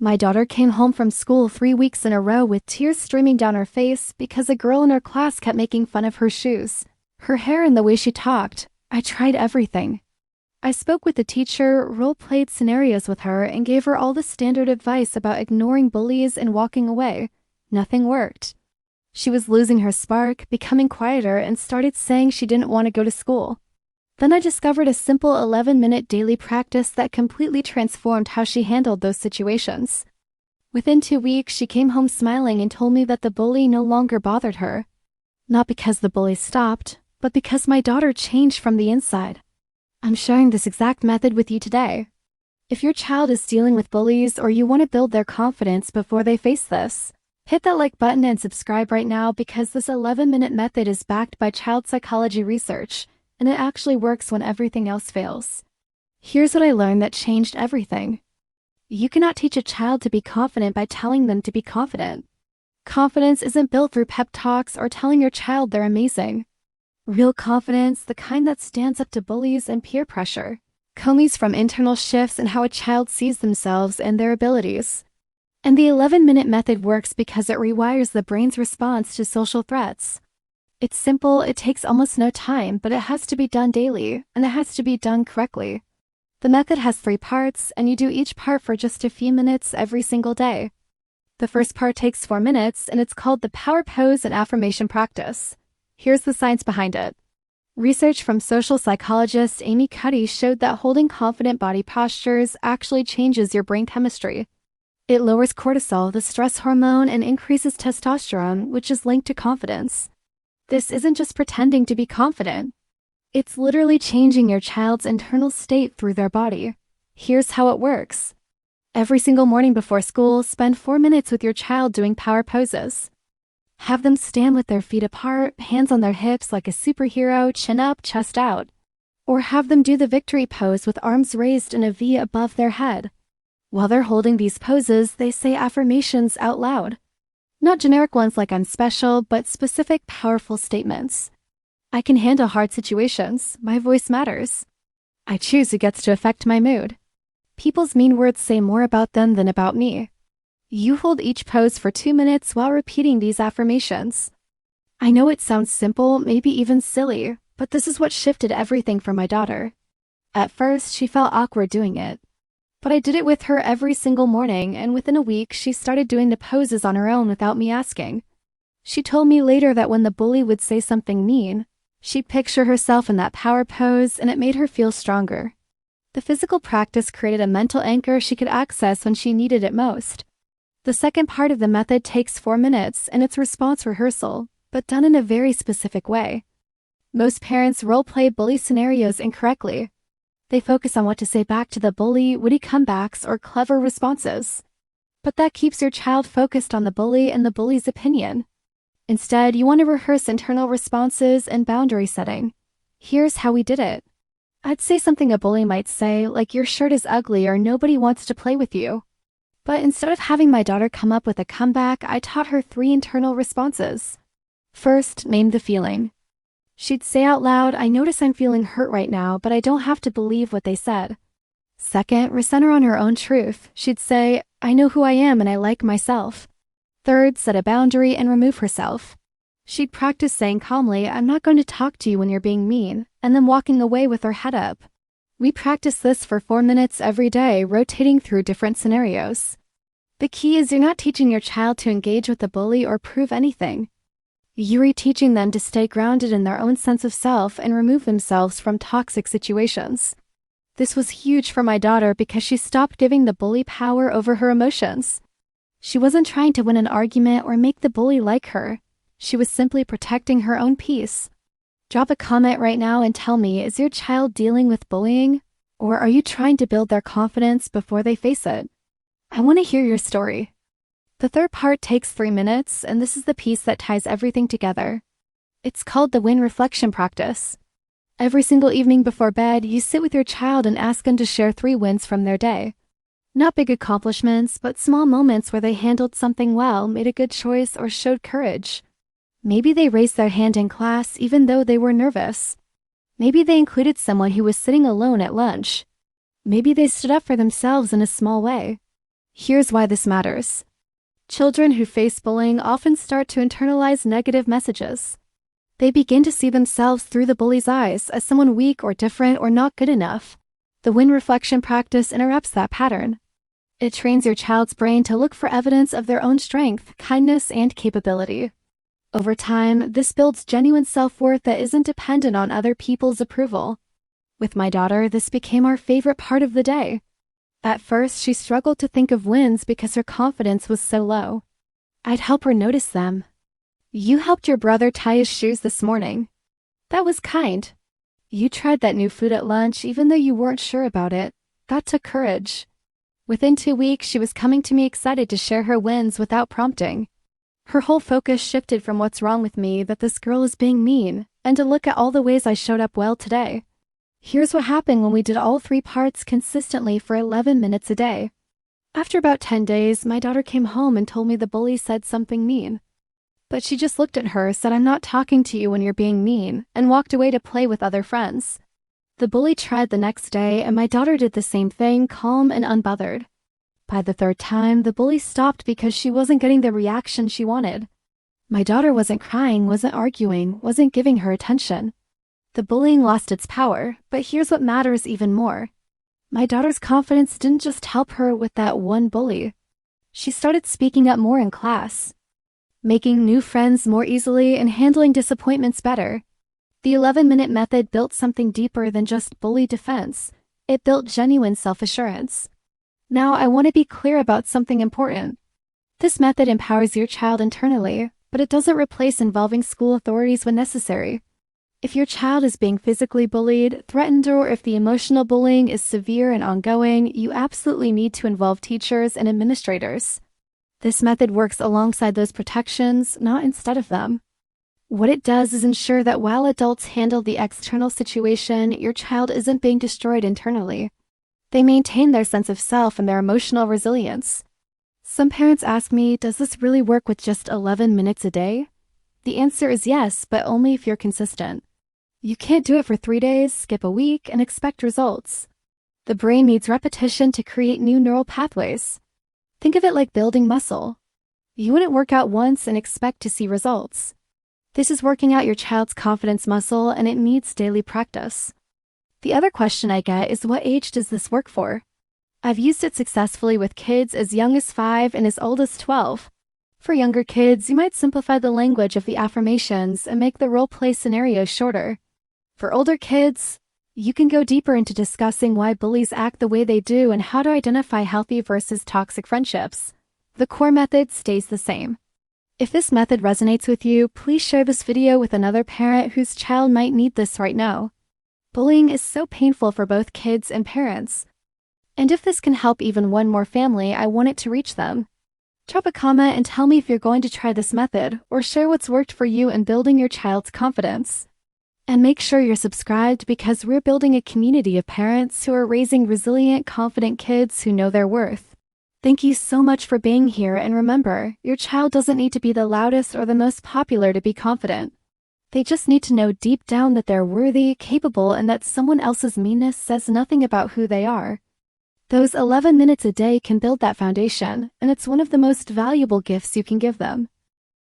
My daughter came home from school 3 weeks in a row with tears streaming down her face because a girl in her class kept making fun of her shoes, her hair, and the way she talked. I tried everything. I spoke with the teacher, role-played scenarios with her, and gave her all the standard advice about ignoring bullies and walking away. Nothing worked. She was losing her spark, becoming quieter, and started saying she didn't want to go to school. Then I discovered a simple 11-minute daily practice that completely transformed how she handled those situations. Within 2 weeks, she came home smiling and told me that the bully no longer bothered her. Not because the bully stopped, but because my daughter changed from the inside. I'm sharing this exact method with you today. If your child is dealing with bullies or you want to build their confidence before they face this, hit that like button and subscribe right now because this 11-minute method is backed by child psychology research, and it actually works when everything else fails. Here's what I learned that changed everything. You cannot teach a child to be confident by telling them to be confident. Confidence isn't built through pep talks or telling your child they're amazing. Real confidence, the kind that stands up to bullies and peer pressure, comes from internal shifts in how a child sees themselves and their abilities. And the 11-minute method works because it rewires the brain's response to social threats. It's simple, it takes almost no time, but it has to be done daily, and it has to be done correctly. The method has 3 parts, and you do each part for just a few minutes every single day. The first part takes 4 minutes, and it's called the power pose and affirmation practice. Here's the science behind it. Research from social psychologist Amy Cuddy showed that holding confident body postures actually changes your brain chemistry. It lowers cortisol, the stress hormone, and increases testosterone, which is linked to confidence. This isn't just pretending to be confident. It's literally changing your child's internal state through their body. Here's how it works. Every single morning before school, spend 4 minutes with your child doing power poses. Have them stand with their feet apart, hands on their hips like a superhero, chin up, chest out. Or have them do the victory pose with arms raised in a V above their head. While they're holding these poses, they say affirmations out loud. Not generic ones like I'm special, but specific, powerful statements. I can handle hard situations. My voice matters. I choose who gets to affect my mood. People's mean words say more about them than about me. You hold each pose for 2 minutes while repeating these affirmations. I know it sounds simple, maybe even silly, but this is what shifted everything for my daughter. At first, she felt awkward doing it. But I did it with her every single morning, and within a week, she started doing the poses on her own without me asking. She told me later that when the bully would say something mean, she'd picture herself in that power pose, and it made her feel stronger. The physical practice created a mental anchor she could access when she needed it most. The second part of the method takes 4 minutes, and it's response rehearsal, but done in a very specific way. Most parents role-play bully scenarios incorrectly. They focus on what to say back to the bully, witty comebacks, or clever responses. But that keeps your child focused on the bully and the bully's opinion. Instead, you want to rehearse internal responses and boundary setting. Here's how we did it. I'd say something a bully might say, like your shirt is ugly or nobody wants to play with you. But instead of having my daughter come up with a comeback, I taught her 3 internal responses. First, name the feeling. She'd say out loud, I notice I'm feeling hurt right now, but I don't have to believe what they said. Second, recenter on her own truth. She'd say, I know who I am and I like myself. Third, set a boundary and remove herself. She'd practice saying calmly, I'm not going to talk to you when you're being mean, and then walking away with her head up. We practice this for 4 minutes every day, rotating through different scenarios. The key is you're not teaching your child to engage with the bully or prove anything. You're teaching them to stay grounded in their own sense of self and remove themselves from toxic situations. This was huge for my daughter because she stopped giving the bully power over her emotions. She wasn't trying to win an argument or make the bully like her. She was simply protecting her own peace. Drop a comment right now and tell me, is your child dealing with bullying? Or are you trying to build their confidence before they face it? I want to hear your story. The third part takes 3 minutes, and this is the piece that ties everything together. It's called the win reflection practice. Every single evening before bed, you sit with your child and ask them to share 3 wins from their day. Not big accomplishments, but small moments where they handled something well, made a good choice, or showed courage. Maybe they raised their hand in class even though they were nervous. Maybe they included someone who was sitting alone at lunch. Maybe they stood up for themselves in a small way. Here's why this matters. Children who face bullying often start to internalize negative messages. They begin to see themselves through the bully's eyes as someone weak or different or not good enough. The win reflection practice interrupts that pattern. It trains your child's brain to look for evidence of their own strength, kindness, and capability. Over time, this builds genuine self-worth that isn't dependent on other people's approval. With my daughter, this became our favorite part of the day. At first, she struggled to think of wins because her confidence was so low. I'd help her notice them. You helped your brother tie his shoes this morning. That was kind. You tried that new food at lunch even though you weren't sure about it. That took courage. Within 2 weeks, she was coming to me excited to share her wins without prompting. Her whole focus shifted from what's wrong with me, that this girl is being mean, and to look at all the ways I showed up well today. Here's what happened when we did all 3 parts consistently for 11 minutes a day. After about 10 days, my daughter came home and told me the bully said something mean. But she just looked at her, said, "I'm not talking to you when you're being mean," and walked away to play with other friends. The bully tried the next day, and my daughter did the same thing, calm and unbothered. By the 3rd time, the bully stopped because she wasn't getting the reaction she wanted. My daughter wasn't crying, wasn't arguing, wasn't giving her attention. The bullying lost its power, but here's what matters even more. My daughter's confidence didn't just help her with that one bully. She started speaking up more in class, making new friends more easily, and handling disappointments better. The 11-minute method built something deeper than just bully defense. It built genuine self-assurance. Now, I want to be clear about something important. This method empowers your child internally, but it doesn't replace involving school authorities when necessary. If your child is being physically bullied, threatened, or if the emotional bullying is severe and ongoing, you absolutely need to involve teachers and administrators. This method works alongside those protections, not instead of them. What it does is ensure that while adults handle the external situation, your child isn't being destroyed internally. They maintain their sense of self and their emotional resilience. Some parents ask me, does this really work with just 11 minutes a day? The answer is yes, but only if you're consistent. You can't do it for 3 days, skip a week, and expect results. The brain needs repetition to create new neural pathways. Think of it like building muscle. You wouldn't work out once and expect to see results. This is working out your child's confidence muscle, and it needs daily practice. The other question I get is, what age does this work for? I've used it successfully with kids as young as 5 and as old as 12. For younger kids, you might simplify the language of the affirmations and make the role-play scenarios shorter. For older kids, you can go deeper into discussing why bullies act the way they do and how to identify healthy versus toxic friendships. The core method stays the same. If this method resonates with you, please share this video with another parent whose child might need this right now. Bullying is so painful for both kids and parents. And if this can help even one more family, I want it to reach them. Drop a comment and tell me if you're going to try this method, or share what's worked for you in building your child's confidence. And make sure you're subscribed, because we're building a community of parents who are raising resilient, confident kids who know their worth. Thank you so much for being here, and remember, your child doesn't need to be the loudest or the most popular to be confident. They just need to know deep down that they're worthy, capable, and that someone else's meanness says nothing about who they are. Those 11 minutes a day can build that foundation, and it's one of the most valuable gifts you can give them.